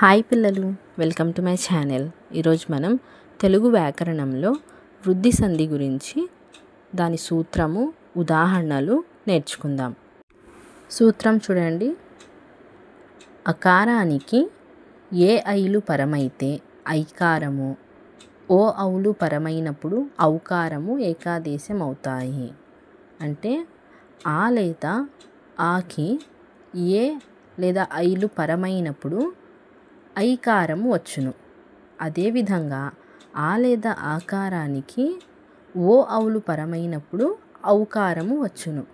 Hi పిల్లలు, welcome to my channel. ఈరోజు మనం తెలుగు వ్యాకరణంలో వృద్ధి సంధి గురించి దాని సూత్రము, ఉదాహరణలు నేర్చుకుందాం. సూత్రం చూడండి. అకారానికి ఏ ఐలు పరమైతే ఐకారము, ఓ ఔలు పరమైనప్పుడు ఔకారము ఏకాదేశం అవుతాయి. అంటే ఆ లేదా ఆకి ఏ లేదా ఐలు పరమైనప్పుడు ఐకారము వచ్చును. అదేవిధంగా ఆ లేదా ఆకారానికి ఓ ఔలు పరమైనప్పుడు ఔకారము వచ్చును.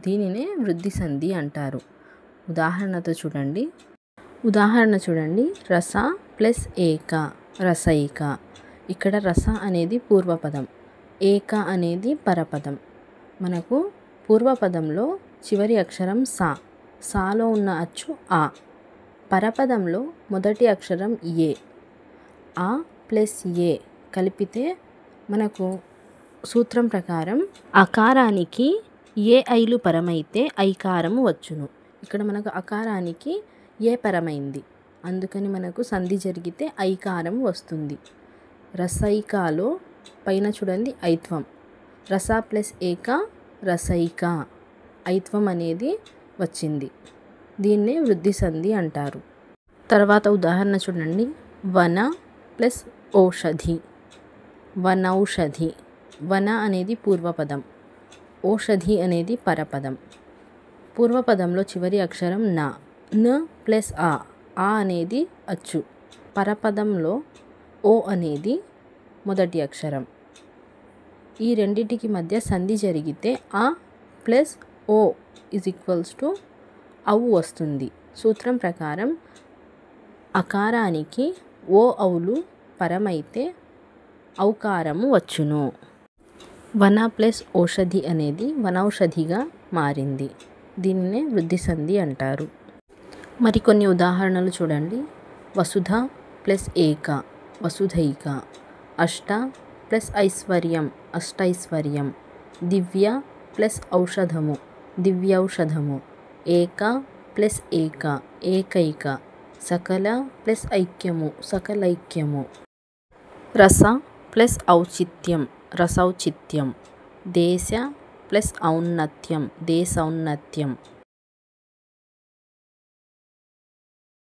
దీనినే వృద్ధి సంధి అంటారు. ఉదాహరణతో చూడండి. రస ప్లస్ ఏక రసైక. ఇక్కడ రస అనేది పూర్వపదం, ఏక అనేది పరపదం. మనకు పూర్వపదంలో చివరి అక్షరం సా, సాలో ఉన్న అచ్చు ఆ. పరపదంలో మొదటి అక్షరం ఏ. ఆ ప్లస్ ఏ కలిపితే మనకు సూత్రం ప్రకారం అకారానికి ఏ ఐలు పరమైతే ఐకారము వచ్చును. ఇక్కడ మనకు అకారానికి ఏ పరమైంది, అందుకని మనకు సంధి జరిగితే ఐకారం వస్తుంది. రసైకాలో పైన చూడండి ఐత్వం, రస ప్లస్ ఏక రసైక, ఐత్వం అనేది వచ్చింది. దీన్నే వృద్ధి సంధి అంటారు. తర్వాత ఉదాహరణ చూడండి. వన ప్లస్ ఔషధి, వనౌషధి. వన అనేది పూర్వపదం, ఔషధి అనేది పరపదం. పూర్వపదంలో చివరి అక్షరం నా, న ప్లస్ ఆ అనేది అచ్చు. పరపదంలో ఓ అనేది మొదటి అక్షరం. ఈ రెండింటికి మధ్య సంధి జరిగితే ఆ ప్లస్ ఓ ఈజ్ ఈక్వల్స్ టు ఔ వస్తుంది. సూత్రం ప్రకారం అకారానికి ఓ ఔలు పరమైతే ఔకారము వచ్చును. వన ప్లస్ ఔషధి అనేది వనౌషధిగా మారింది. దీనినే వృద్ధి సంధి అంటారు. మరికొన్ని ఉదాహరణలు చూడండి. వసుధ ప్లస్ ఏక వసుధైక. అష్ట ప్లస్ ఐశ్వర్యం అష్టైశ్వర్యం. దివ్య ప్లస్ ఔషధము దివ్యౌషధము. ఏక ప్లస్ ఏక ఏకైక. సకల ప్లస్ ఐక్యము సకలైక్యము. రస ప్లస్ ఔచిత్యం రసౌచిత్యం. దేశ ప్లస్ ఔన్నత్యం దేశౌన్నత్యం.